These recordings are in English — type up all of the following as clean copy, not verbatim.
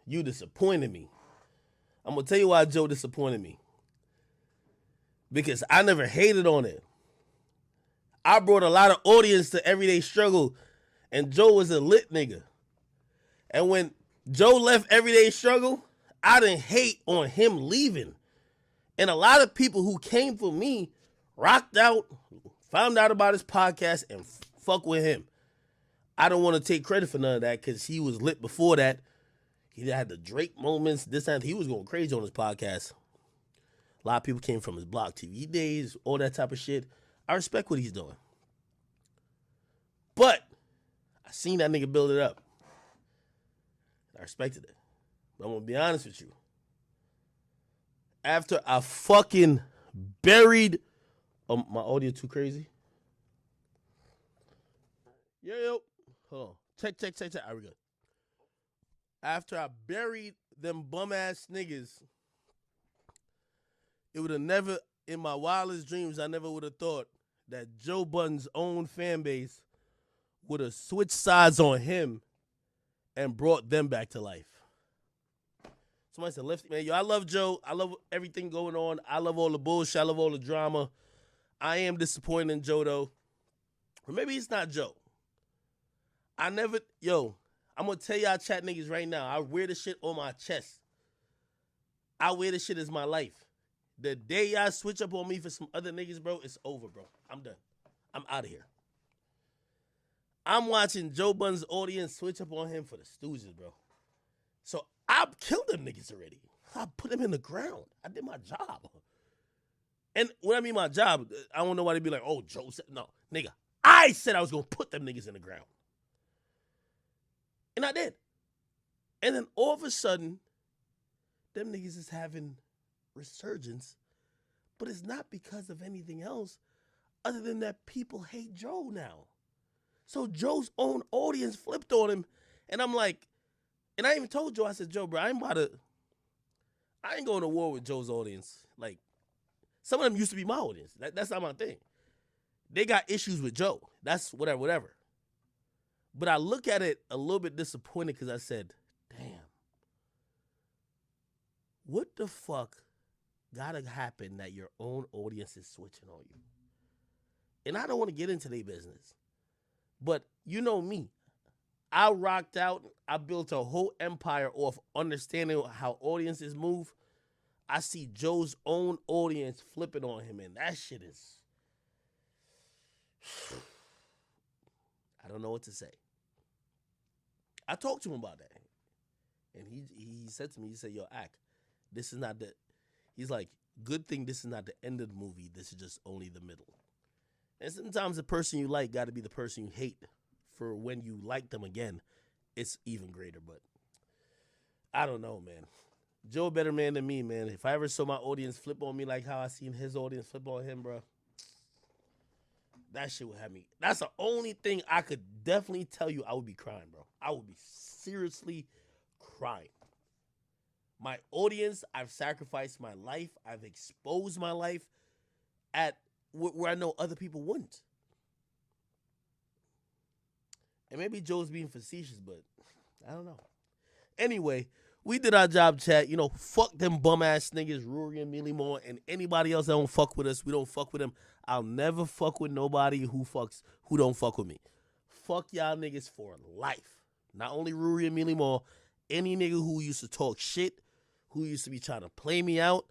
You disappointed me. I'm going to tell you why Joe disappointed me. Because I never hated on it. I brought a lot of audience to Everyday Struggle, and Joe was a lit nigga. And when Joe left Everyday Struggle, I didn't hate on him leaving. And a lot of people who came for me rocked out, found out about his podcast, and fuck with him. I don't want to take credit for none of that because he was lit before that. He had the Drake moments. This time he was going crazy on his podcast. A lot of people came from his Block TV days, all that type of shit. I respect what he's doing. But I seen that nigga build it up. I respected it. But I'm going to be honest with you. After I fucking buried... my audio too crazy? Yo. Hold on. Check. All right, we good. After I buried them bum-ass niggas, it would have never, in my wildest dreams, I never would have thought that Joe Budden's own fan base would have switched sides on him and brought them back to life. Somebody said, Lefty, man, yo, I love Joe. I love everything going on. I love all the bullshit. I love all the drama. I am disappointed in Joe, though. Or maybe it's not Joe. I'm going to tell y'all chat niggas right now. I wear this shit on my chest. I wear this shit as my life. The day y'all switch up on me for some other niggas, bro, it's over, bro. I'm done. I'm out of here. I'm watching Joe Budden's audience switch up on him for the Stooges, bro. So I killed them niggas already. I put them in the ground. I did my job. And when I mean my job, I don't want nobody to be like, oh, Joe said, no, nigga. I said I was going to put them niggas in the ground. And I did. And then all of a sudden, them niggas is having resurgence, but it's not because of anything else other than that people hate Joe now. So Joe's own audience flipped on him, and I'm like, and I even told Joe, I said, Joe, bro, I ain't going to war with Joe's audience. Like, some of them used to be my audience. That's not my thing. They got issues with Joe. That's whatever. But I look at it a little bit disappointed because I said, damn, what the fuck gotta happen that your own audience is switching on you? And I don't want to get into their business, but you know me. I rocked out. I built a whole empire off understanding how audiences move. I see Joe's own audience flipping on him, and that shit is... I don't know what to say. I talked to him about that. And he said to me, he said, yo, Ak, this is not the... He's like, good thing this is not the end of the movie. This is just only the middle. And sometimes the person you like got to be the person you hate for when you like them again. It's even greater, but I don't know, man. Joe a better man than me, man. If I ever saw my audience flip on me like how I seen his audience flip on him, bro, that shit would have me. That's the only thing I could definitely tell you I would be crying, bro. I would be seriously crying. My audience, I've sacrificed my life. I've exposed my life at where I know other people wouldn't. And maybe Joe's being facetious, but I don't know. Anyway, we did our job, chat. You know, fuck them bum-ass niggas, Rory and Millie Moore, and anybody else that don't fuck with us. We don't fuck with them. I'll never fuck with nobody who don't fuck with me. Fuck y'all niggas for life. Not only Rory and Millie Moore, any nigga who used to talk shit, who used to be trying to play me out,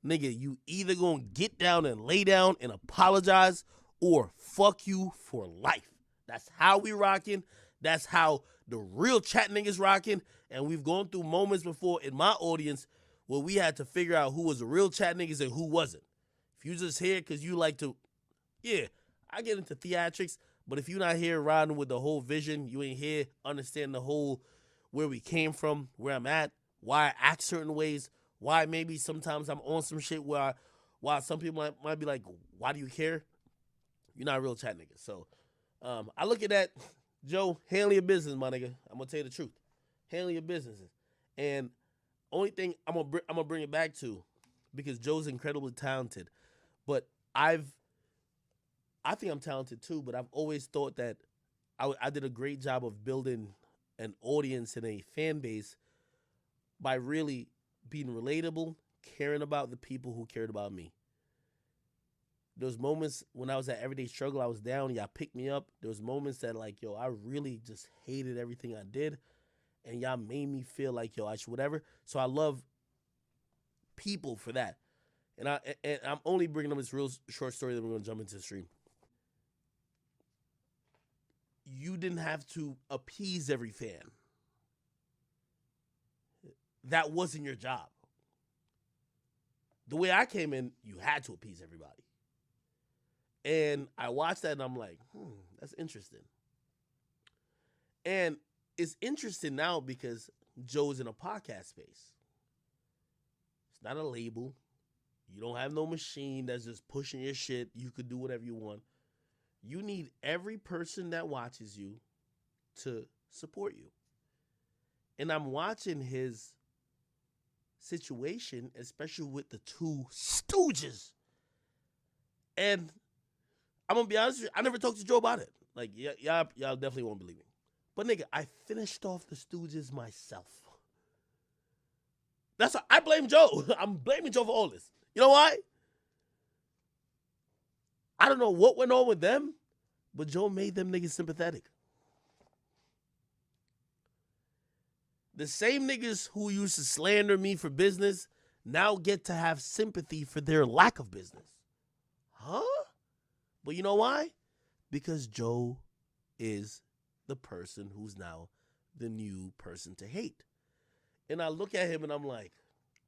nigga, you either gonna get down and lay down and apologize or fuck you for life. That's how we rocking. That's how the real chat niggas rocking. And we've gone through moments before in my audience where we had to figure out who was the real chat niggas and who wasn't. If you just here because you like to, yeah, I get into theatrics, but if you're not here riding with the whole vision, you ain't here understanding the whole where we came from, where I'm at, why I act certain ways, why maybe sometimes I'm on some shit why some people might be like, why do you care? You're not a real chat nigga. So I look at that, Joe, handle your business, my nigga. I'm going to tell you the truth. Handle your businesses. And only thing I'm gonna bring it back to, because Joe's incredibly talented, but I think I'm talented too, but I've always thought that I did a great job of building an audience and a fan base by really being relatable, caring about the people who cared about me. Those moments when I was at everyday struggle, I was down, y'all picked me up. There was moments that like, yo, I really just hated everything I did. And y'all made me feel like, yo, I should whatever. So I love people for that. And I'm only bringing up this real short story that we're gonna jump into the stream. You didn't have to appease every fan. That wasn't your job. The way I came in, you had to appease everybody. And I watched that and I'm like, that's interesting. And it's interesting now because Joe's in a podcast space. It's not a label. You don't have no machine that's just pushing your shit. You could do whatever you want. You need every person that watches you to support you. And I'm watching his situation, especially with the two stooges. And I'm gonna be honest with you, I never talked to Joe about it. Like, y'all definitely won't believe me. But nigga, I finished off the stooges myself. That's why I blame Joe. I'm blaming Joe for all this. You know why? I don't know what went on with them, but Joe made them niggas sympathetic. The same niggas who used to slander me for business now get to have sympathy for their lack of business. Huh? But you know why? Because Joe is the person who's now the new person to hate. And I look at him and I'm like,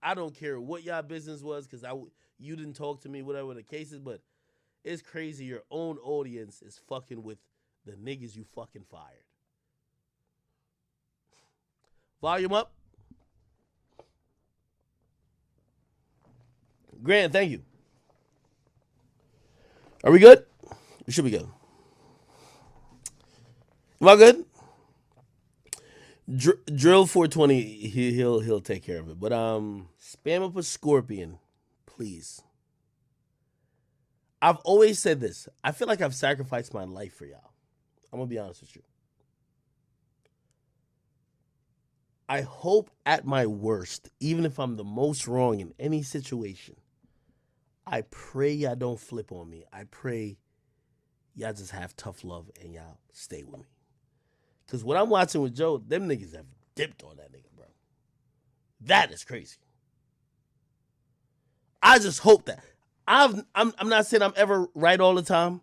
I don't care what y'all business was because you didn't talk to me, whatever the case is, but it's crazy your own audience is fucking with the niggas you fucking fired. Volume up. Grant, thank you. Are we good? We should be good. Am I good? Drill 420, he'll take care of it. But spam up a scorpion, please. I've always said this. I feel like I've sacrificed my life for y'all. I'm gonna be honest with you. I hope at my worst, even if I'm the most wrong in any situation, I pray y'all don't flip on me. I pray y'all just have tough love and y'all stay with me. Because what I'm watching with Joe, them niggas have dipped on that nigga, bro. That is crazy. I just hope that. I'm not saying I'm ever right all the time.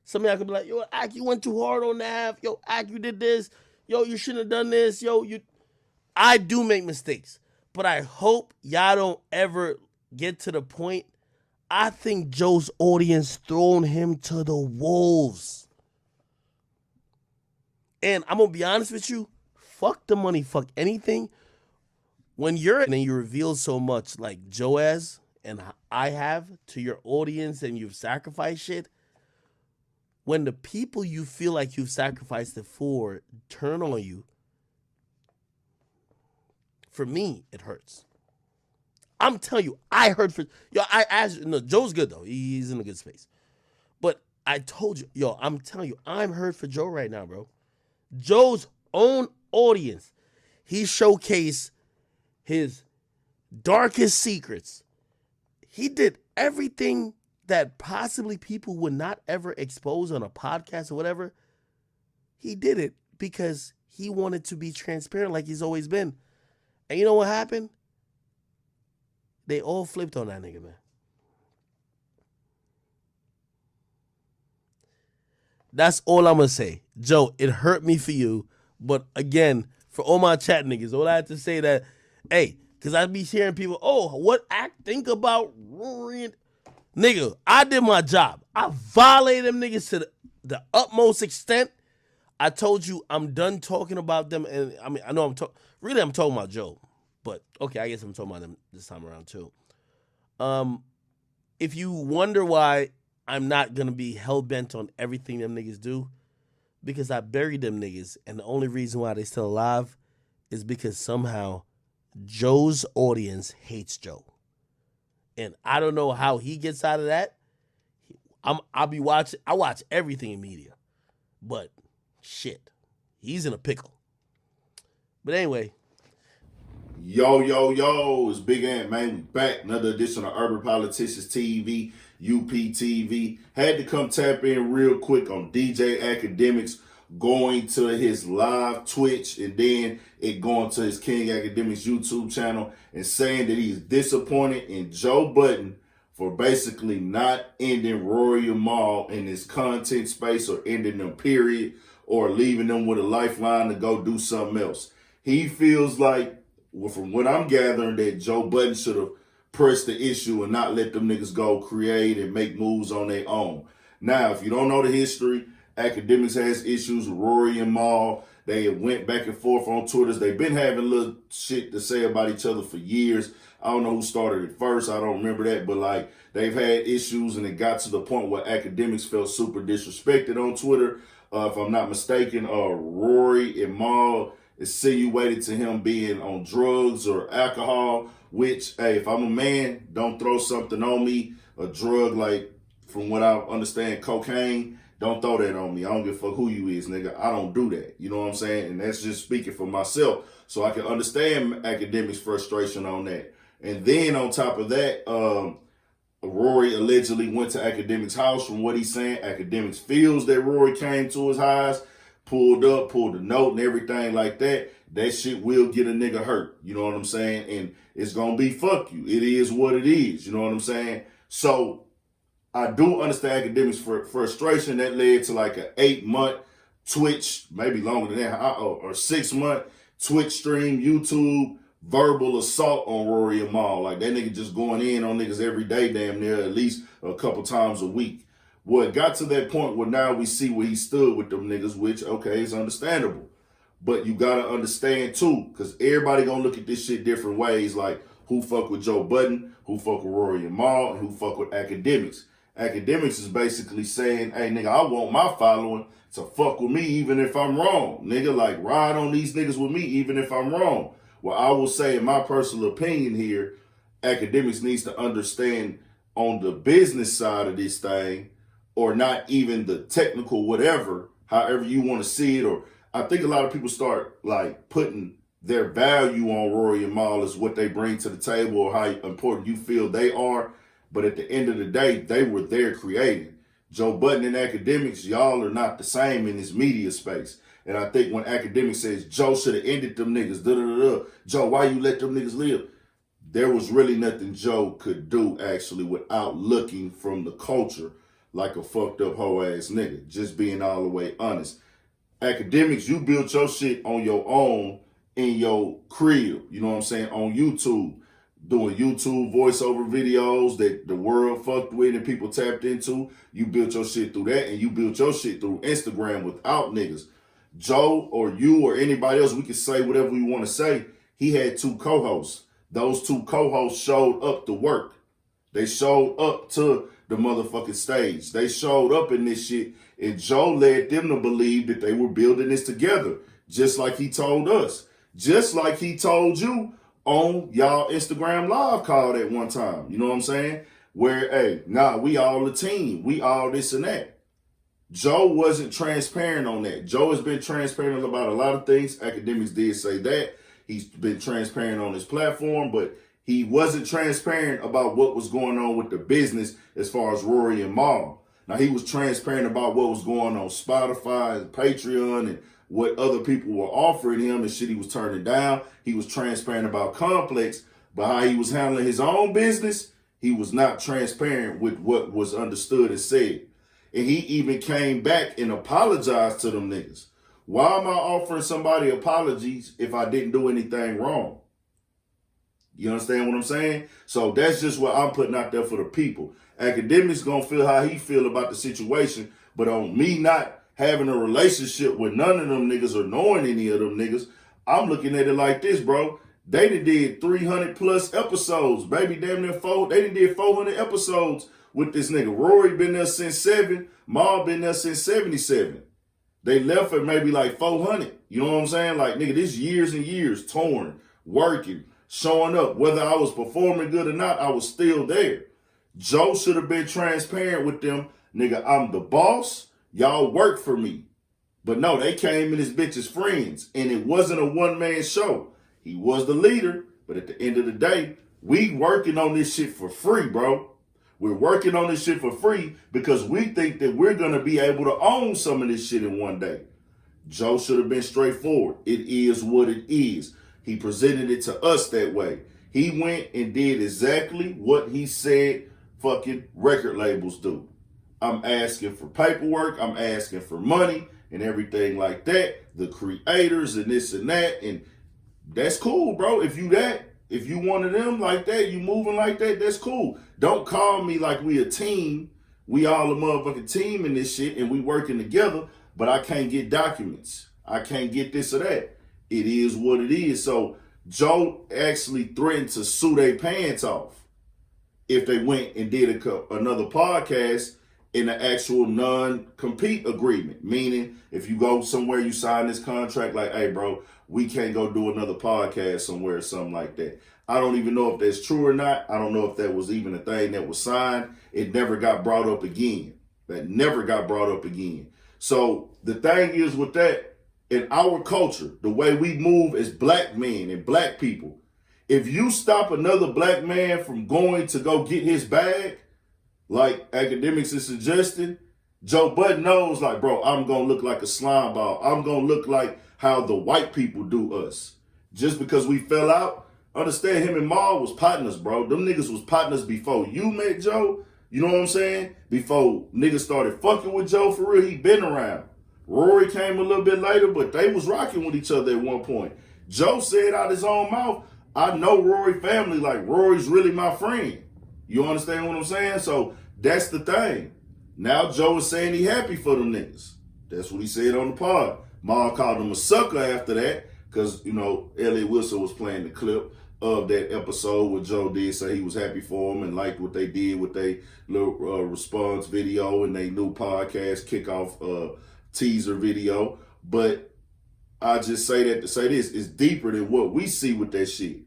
Some of y'all could be like, yo, Ak, you went too hard on that. Yo, Ak, you did this. Yo, you shouldn't have done this. Yo, I do make mistakes. But I hope y'all don't ever get to the point. I think Joe's audience thrown him to the wolves. And I'm going to be honest with you. Fuck the money. Fuck anything. When you're and you reveal so much like Joe has and I have to your audience and you've sacrificed shit, when the people you feel like you've sacrificed it for turn on you, for me, it hurts. I'm telling you, I heard for yo. I asked. No, Joe's good though. He's in a good space. But I told you, yo, I'm telling you, I'm hurt for Joe right now, bro. Joe's own audience, he showcased his darkest secrets. He did everything that possibly people would not ever expose on a podcast or whatever. He did it because he wanted to be transparent like he's always been. And you know what happened? They all flipped on that nigga, man. That's all I'm going to say. Joe, it hurt me for you. But again, for all my chat niggas, all I have to say that, hey, because I be hearing people, oh, what Act think about Rory? Nigga, I did my job. I violated them niggas to the utmost extent. I told you I'm done talking about them. And I mean, I know I'm talking about Joe. But okay, I guess I'm talking about them this time around too. If you wonder why I'm not gonna be hell-bent on everything them niggas do, because I buried them niggas, and the only reason why they still alive is because somehow Joe's audience hates Joe. And I don't know how he gets out of that. I watch everything in media. But shit, he's in a pickle. But anyway, Yo, yo, yo, it's Big Ant, man. We back. Another edition of Urban Politicians TV, UPTV. Had to come tap in real quick on DJ Akademiks going to his live Twitch and then it going to his King Akademiks YouTube channel and saying that he's disappointed in Joe Budden for basically not ending Rory and Mal in his content space or ending them period or leaving them with a lifeline to go do something else. He feels like, well, from what I'm gathering, that Joe Budden should have pressed the issue and not let them niggas go create and make moves on their own. Now, if you don't know the history, Akademiks has issues with Rory and Mal. They went back and forth on Twitter. They've been having little shit to say about each other for years. I don't know who started it first. I don't remember that. But, like, they've had issues, and it got to the point where Akademiks felt super disrespected on Twitter. If I'm not mistaken, Rory and Mal insinuated to him being on drugs or alcohol, which, hey, if I'm a man, don't throw something on me, a drug like, from what I understand, cocaine, don't throw that on me. I don't give a fuck who you is, nigga. I don't do that. You know what I'm saying? And that's just speaking for myself. So I can understand Akademiks' frustration on that. And then on top of that, Rory allegedly went to Akademiks' house. From what he's saying, Akademiks feels that Rory came to his house, pulled a note and everything like that. That shit will get a nigga hurt. You know what I'm saying? And it's going to be fuck you. It is what it is. You know what I'm saying? So I do understand Akademiks' frustration. That led to like an 8-month Twitch, maybe longer than that, or 6-month Twitch stream, YouTube, verbal assault on Rory and Mal. Like that nigga just going in on niggas every day, damn near, at least a couple times a week. Well, it got to that point where now we see where he stood with them niggas, which, okay, is understandable. But you got to understand, too, because everybody going to look at this shit different ways, like who fuck with Joe Budden, who fuck with Rory and Mal, and who fuck with Akademiks. Akademiks is basically saying, hey, nigga, I want my following to fuck with me even if I'm wrong. Nigga, like, ride on these niggas with me even if I'm wrong. Well, I will say, in my personal opinion here, Akademiks needs to understand on the business side of this thing, or not even the technical whatever, however you want to see it. Or I think a lot of people start like putting their value on Rory and Mal as what they bring to the table or how important you feel they are. But at the end of the day, they were there creating. Joe Budden and Akademiks, y'all are not the same in this media space. And I think when Akademiks says Joe should have ended them niggas, Joe, why you let them niggas live? There was really nothing Joe could do actually without looking from the culture like a fucked up hoe ass nigga, just being all the way honest. Akademiks, you built your shit on your own in your crib, you know what I'm saying, on YouTube, doing YouTube voiceover videos that the world fucked with and people tapped into. You built your shit through that, and you built your shit through Instagram without niggas. Joe or you or anybody else, we can say whatever we want to say. He had 2 co-hosts. Those 2 co-hosts showed up to work. They showed up to the motherfucking stage. They showed up in this shit, and Joe led them to believe that they were building this together, just like he told us, just like he told you on y'all Instagram live call at one time. You know what I'm saying? Where, hey, nah, we all a team. We all this and that. Joe wasn't transparent on that. Joe has been transparent about a lot of things. Akademiks did say that. He's been transparent on his platform, but he wasn't transparent about what was going on with the business as far as Rory and Mal. Now, he was transparent about what was going on Spotify and Patreon and what other people were offering him and shit he was turning down. He was transparent about Complex, but how he was handling his own business, he was not transparent with what was understood and said. And he even came back and apologized to them niggas. Why am I offering somebody apologies if I didn't do anything wrong? You understand what I'm saying? So that's just what I'm putting out there for the people. Akademiks gonna feel how he feel about the situation, but on me not having a relationship with none of them niggas or knowing any of them niggas, I'm looking at it like this, bro. They did 300 plus episodes, baby, damn near 4. They did 400 episodes with this nigga. Rory been there since 7. Mal been there since 77. They left at maybe like 400. You know what I'm saying? Like, nigga, this years and years, touring, working, showing up. Whether I was performing good or not, I was still there. Joe should have been transparent with them. Nigga, I'm the boss. Y'all work for me. But no, they came in as bitches' friends. And it wasn't a one-man show. He was the leader, But at the end of the day, we working on this shit for free, bro. We're working on this shit for free because we think that we're going to be able to own some of this shit in one day. Joe should have been straightforward. It is what it is. He presented it to us that way. He went and did exactly what he said fucking record labels do. I'm asking for paperwork. I'm asking for money and everything like that. The creators and this and that. And that's cool, bro. If you one of them like that, you moving like that, that's cool. Don't call me like we a team. We all a motherfucking team in this shit and we working together, but I can't get documents. I can't get this or that. It is what it is. So Joe actually threatened to sue their pants off if they went and did another podcast in an actual non-compete agreement. Meaning, if you go somewhere, you sign this contract like, hey, bro, we can't go do another podcast somewhere or something like that. I don't even know if that's true or not. I don't know if that was even a thing that was signed. It never got brought up again. That never got brought up again. So the thing is with that, in our culture, the way we move as black men and black people, if you stop another black man from going to go get his bag, like Akademiks is suggesting, Joe Budden knows, like, bro, I'm going to look like a slime ball. I'm going to look like how the white people do us. Just because we fell out, understand him and Maul was partners, bro. Them niggas was partners before you met Joe. You know what I'm saying? Before niggas started fucking with Joe for real, he been around. Rory came a little bit later, but they was rocking with each other at one point. Joe said out his own mouth, I know Rory family, like Rory's really my friend. You understand what I'm saying? So that's the thing. Now Joe is saying he happy for them niggas. That's what he said on the pod. Ma called him a sucker after that because, you know, Elliot Wilson was playing the clip of that episode where Joe did say he was happy for him and liked what they did with their little response video and their new podcast kickoff teaser video. But I just say that to say this, it's deeper than what we see with that shit.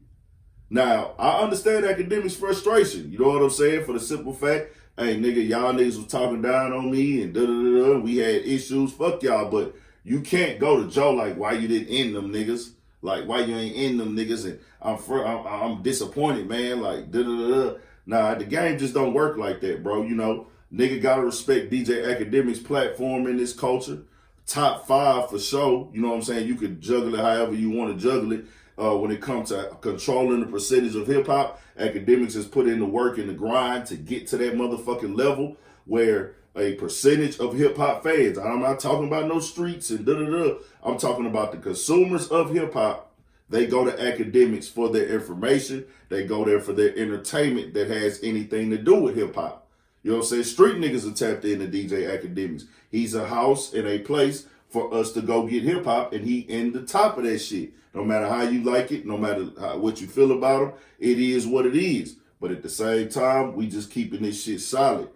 Now, I understand Akademiks' frustration. You know what I'm saying? For the simple fact, hey, nigga, y'all niggas was talking down on me and da-da-da-da. We had issues. Fuck y'all. But you can't go to Joe like, why you didn't end them niggas? Like, why you ain't end them niggas? And I'm disappointed, man. Like, da-da-da-da. Nah, the game just don't work like that, bro. You know, nigga gotta respect DJ Akademiks' platform in this culture. Top 5 for sure. You know what I'm saying? You could juggle it however you want to juggle it. When it comes to controlling the percentage of hip hop, Akademiks has put in the work and the grind to get to that motherfucking level where a percentage of hip hop fans, I'm not talking about no streets and da-da-da, I'm talking about the consumers of hip hop. They go to Akademiks for their information. They go there for their entertainment that has anything to do with hip hop. You know what I'm saying? Street niggas are tapped into DJ Akademiks. He's a house and a place for us to go get hip hop, and he in the top of that shit. No matter how you like it, no matter what you feel about him, it is what it is. But at the same time, we just keeping this shit solid.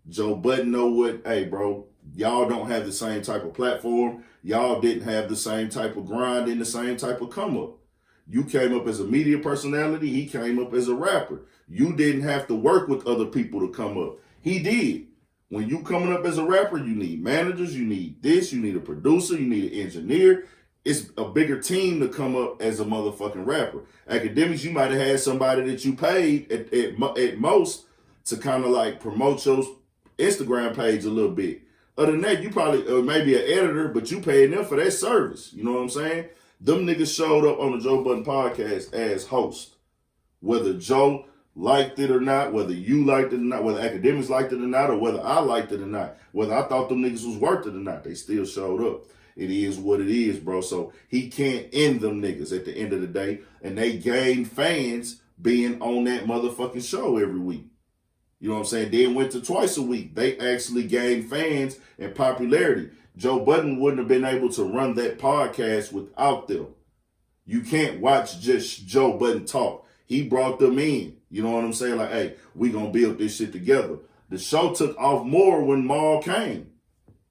Joe Budden know what, hey, bro, y'all don't have the same type of platform. Y'all didn't have the same type of grind and the same type of come up. You came up as a media personality. He came up as a rapper. You didn't have to work with other people to come up. He did. When you coming up as a rapper, you need managers, you need this, you need a producer, you need an engineer. It's a bigger team to come up as a motherfucking rapper. Akademiks, you might have had somebody that you paid at most to kind of like promote your Instagram page a little bit. Other than that, you probably maybe an editor, but you paying them for that service. You know what I'm saying? Them niggas showed up on the Joe Budden podcast as hosts. Whether Joe liked it or not, whether you liked it or not, whether Akademiks liked it or not, or whether I liked it or not, whether I thought them niggas was worth it or not, they still showed up. It is what it is, bro. So he can't end them niggas at the end of the day. And they gain fans being on that motherfucking show every week. You know what I'm saying? Then went to twice a week. They actually gained fans and popularity. Joe Budden wouldn't have been able to run that podcast without them. You can't watch just Joe Budden talk. He brought them in. You know what I'm saying? Like, hey, we gonna build this shit together. The show took off more when Maul came.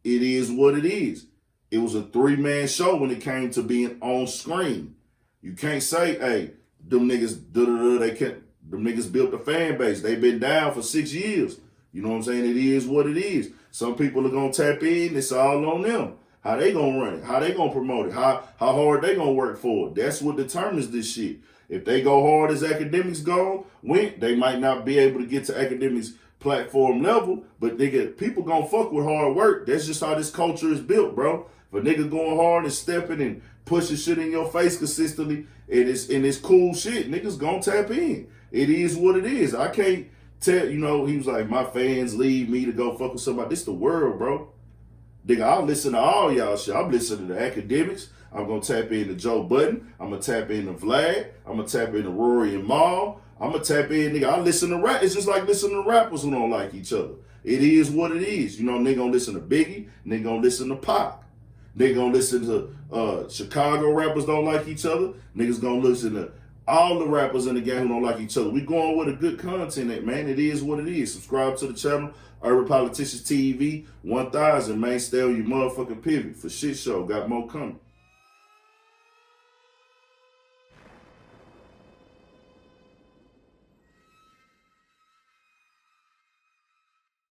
It is what it is. It was a 3-man show when it came to being on screen. You can't say, hey, them niggas, them niggas built a fan base. They've been down for 6 years. You know what I'm saying? It is what it is. Some people are going to tap in. It's all on them. How they gonna run it? How they gonna promote it? How hard they gonna work for it? That's what determines this shit. If they go hard as Akademiks went, they might not be able to get to Akademiks platform level, but nigga, people gonna fuck with hard work. That's just how this culture is built, bro. For nigga going hard and stepping and pushing shit in your face consistently, and it's cool shit, niggas gonna tap in. It is what it is. I can't tell, he was like, my fans leave me to go fuck with somebody. This the world, bro. Nigga, I'll listen to all y'all shit. I'm listening to Akademiks. I'm gonna tap into Joe Budden. I'm gonna tap into Vlad. I'm gonna tap into Rory and Maul. I'm gonna tap in, nigga. I listen to rap. It's just like listening to rappers who don't like each other. It is what it is. Nigga gonna listen to Biggie. Nigga gonna listen to Pac. Nigga gonna listen to Chicago rappers don't like each other. Niggas gonna listen to all the rappers in the game who don't like each other. We going with a good content, man. It is what it is. Subscribe to the channel. Urban Politicians TV 1000, man. Stay on your motherfucking pivot for shit show. Got more coming.